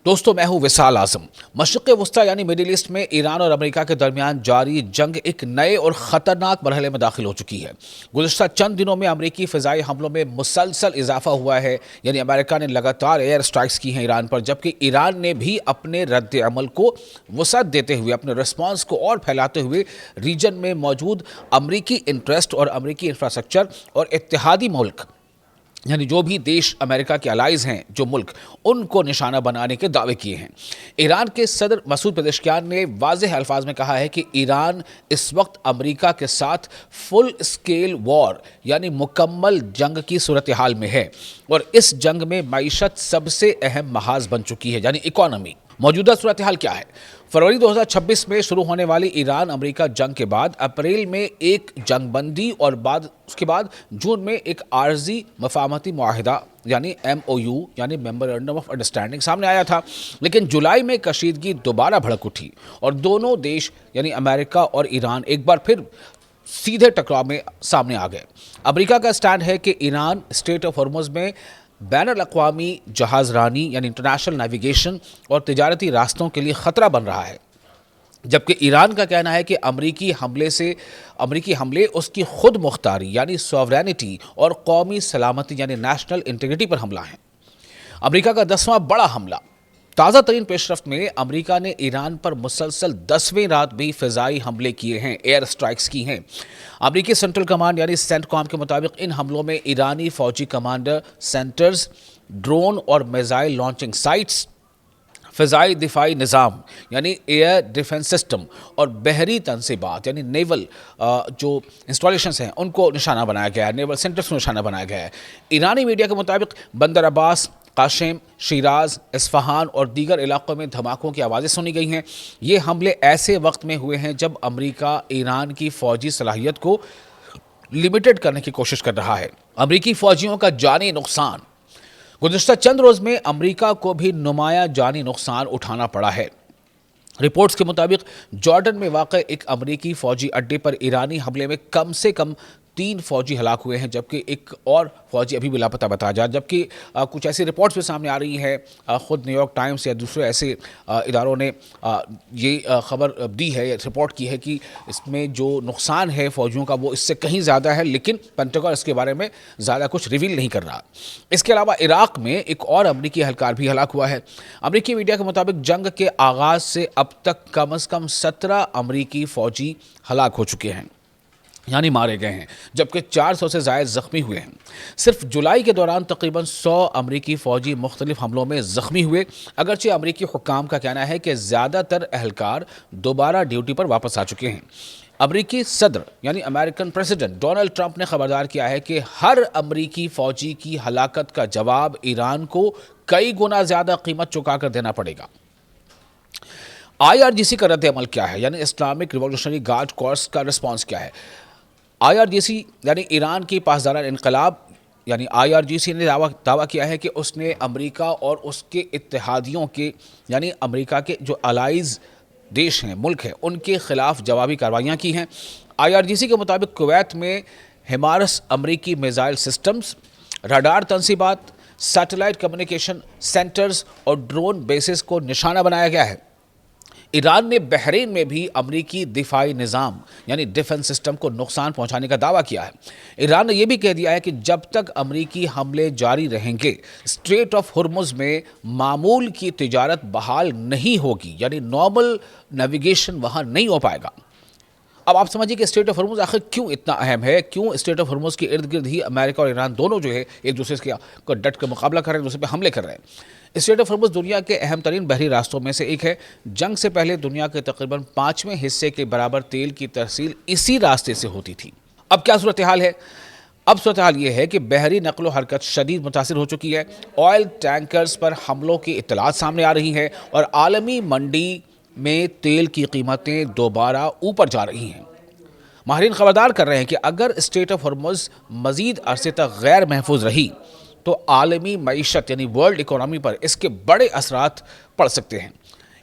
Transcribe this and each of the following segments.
دوستو میں ہوں وصال اعظم۔ مشرق وسطیٰ یعنی مڈل ایسٹ میں ایران اور امریکہ کے درمیان جاری جنگ ایک نئے اور خطرناک مرحلے میں داخل ہو چکی ہے۔ گزشتہ چند دنوں میں امریکی فضائی حملوں میں مسلسل اضافہ ہوا ہے، یعنی امریکہ نے لگاتار ایئر اسٹرائکس کی ہیں ایران پر، جبکہ ایران نے بھی اپنے رد عمل کو وسعت دیتے ہوئے، اپنے رسپانس کو اور پھیلاتے ہوئے ریجن میں موجود امریکی انٹرسٹ اور امریکی انفراسٹرکچر اور اتحادی ملک، یعنی جو بھی دیش امریکہ کے الائز ہیں، جو ملک، ان کو نشانہ بنانے کے دعوے کیے ہیں۔ ایران کے صدر مسعود پزشکیان نے واضح الفاظ میں کہا ہے کہ ایران اس وقت امریکہ کے ساتھ فل اسکیل وار یعنی مکمل جنگ کی صورتحال میں ہے، اور اس جنگ میں معیشت سب سے اہم محاذ بن چکی ہے، یعنی اکانومی۔ موجودہ صورتحال کیا ہے؟ فروری 2026 میں شروع ہونے والی ایران امریکہ جنگ کے بعد اپریل میں ایک جنگ بندی اور اس کے بعد جون میں ایک عارضی مفاہمتی معاہدہ یعنی MOU یعنی میمورنڈم آف انڈرسٹینڈنگ سامنے آیا تھا، لیکن جولائی میں کشیدگی دوبارہ بھڑک اٹھی اور دونوں دیش یعنی امریکہ اور ایران ایک بار پھر سیدھے ٹکراؤ میں سامنے آ گئے۔ امریکہ کا سٹینڈ ہے کہ ایران اسٹریٹ آف ہرمز میں بین الاقوامی جہاز رانی یعنی انٹرنیشنل نیویگیشن اور تجارتی راستوں کے لیے خطرہ بن رہا ہے، جبکہ ایران کا کہنا ہے کہ امریکی حملے اس کی خود مختاری یعنی سوورینٹی اور قومی سلامتی یعنی نیشنل انٹیگریٹی پر حملہ ہیں۔ امریکہ کا 10واں بڑا حملہ۔ تازہ ترین پیش رفت میں امریکہ نے ایران پر مسلسل 10ویں رات بھی فضائی حملے کیے ہیں، ایئر اسٹرائکس کی ہیں۔ امریکی سینٹرل کمانڈ یعنی سینٹ کام کے مطابق ان حملوں میں ایرانی فوجی کمانڈر سینٹرز، ڈرون اور میزائل لانچنگ سائٹس، فضائی دفاعی نظام یعنی ایئر ڈیفنس سسٹم اور بحری تنصیبات یعنی نیول جو انسٹالیشنز ہیں ان کو نشانہ بنایا گیا ہے، نیول سینٹرز کو نشانہ بنایا گیا ہے۔ ایرانی میڈیا کے مطابق بندر عباس، قاشم، شیراز، اصفہان اور دیگر علاقوں میں دھماکوں کی آوازیں سنی گئی ہیں۔ یہ حملے ایسے وقت میں ہوئے ہیں جب امریکہ ایران کی فوجی صلاحیت کو لمیٹڈ کرنے کی کوشش کر رہا ہے۔ امریکی فوجیوں کا جانی نقصان۔ گزشتہ چند روز میں امریکہ کو بھی نمایاں جانی نقصان اٹھانا پڑا ہے۔ رپورٹس کے مطابق جارڈن میں واقع ایک امریکی فوجی اڈے پر ایرانی حملے میں کم سے کم 3 فوجی ہلاک ہوئے ہیں، جبکہ ایک اور فوجی ابھی بھی لاپتہ بتایا جا، جبکہ کچھ ایسی رپورٹس بھی سامنے آ رہی ہیں، خود نیو یارک ٹائمز یا دوسرے ایسے اداروں نے یہ خبر دی ہے، رپورٹ کی ہے کہ اس میں جو نقصان ہے فوجیوں کا وہ اس سے کہیں زیادہ ہے، لیکن پینٹاگن اس کے بارے میں زیادہ کچھ ریویل نہیں کر رہا۔ اس کے علاوہ عراق میں ایک اور امریکی اہلکار بھی ہلاک ہوا ہے۔ امریکی میڈیا کے مطابق جنگ کے آغاز سے اب تک کم از کم 17 امریکی فوجی ہلاک ہو چکے ہیں، یعنی مارے گئے ہیں، جبکہ 400 سے زائد زخمی ہوئے ہیں۔ صرف جولائی کے دوران تقریباً 100 امریکی فوجی مختلف حملوں میں زخمی ہوئے، اگرچہ امریکی حکام کا کہنا ہے کہ زیادہ تر اہلکار دوبارہ ڈیوٹی پر واپس آ چکے ہیں۔ امریکی صدر یعنی امریکن پریزیڈنٹ ڈونلڈ ٹرمپ نے خبردار کیا ہے کہ ہر امریکی فوجی کی ہلاکت کا جواب ایران کو کئی گنا زیادہ قیمت چکا کر دینا پڑے گا۔ IRGC کا رد عمل کیا ہے؟ یعنی اسلامک ریولیوشنری گارڈ کورس کا رسپانس کیا ہے؟ IRGC یعنی ایران کی پاسداران انقلاب یعنی IRGC نے دعویٰ کیا ہے کہ اس نے امریکہ اور اس کے اتحادیوں کے یعنی امریکہ کے جو الائز دیش ہیں، ملک ہیں، ان کے خلاف جوابی کارروائیاں کی ہیں۔ IRGC کے مطابق کویت میں ہمارس امریکی میزائل سسٹمز، راڈار تنصیبات، سیٹلائٹ کمیونیکیشن سینٹرز اور ڈرون بیسز کو نشانہ بنایا گیا ہے۔ ایران نے بحرین میں بھی امریکی دفاعی نظام یعنی ڈیفنس سسٹم کو نقصان پہنچانے کا دعویٰ کیا ہے۔ ایران نے یہ بھی کہہ دیا ہے کہ جب تک امریکی حملے جاری رہیں گے، اسٹریٹ آف ہرمز میں معمول کی تجارت بحال نہیں ہوگی، یعنی نارمل نیویگیشن وہاں نہیں ہو پائے گا۔ اب آپ سمجھیے کہ اسٹریٹ آف ہرمز آخر کیوں اتنا اہم ہے، کیوں اسٹریٹ آف ہرمز کے ارد گرد ہی امریکہ اور ایران دونوں جو ہے ایک دوسرے کے ڈٹ کر مقابلہ کر رہے ہیں، دوسرے پہ حملے کر رہے ہیں۔ اسٹریٹ آف ہرمز دنیا کے اہم ترین بحری راستوں میں سے ایک ہے۔ جنگ سے پہلے دنیا کے تقریباً 5ویں حصے کے برابر تیل کی ترسیل اسی راستے سے ہوتی تھی۔ اب کیا صورتحال ہے؟ اب صورتحال یہ ہے کہ بحری نقل و حرکت شدید متاثر ہو چکی ہے، آئل ٹینکرز پر حملوں کی اطلاعات سامنے آ رہی ہیں اور عالمی منڈی میں تیل کی قیمتیں دوبارہ اوپر جا رہی ہیں۔ ماہرین خبردار کر رہے ہیں کہ اگر اسٹریٹ آف ہرمز مزید عرصے تک غیر محفوظ رہی تو عالمی معیشت یعنی ورلڈ اکانومی پر اس کے بڑے اثرات پڑ سکتے ہیں۔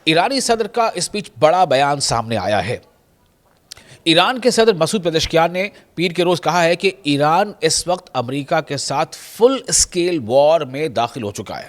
ایرانی صدر کا اس بیچ بڑا بیان سامنے آیا ہے۔ ایران کے صدر مسعود پزشکیان نے پیر کے روز کہا ہے کہ ایران اس وقت امریکہ کے ساتھ فل اسکیل وار میں داخل ہو چکا ہے۔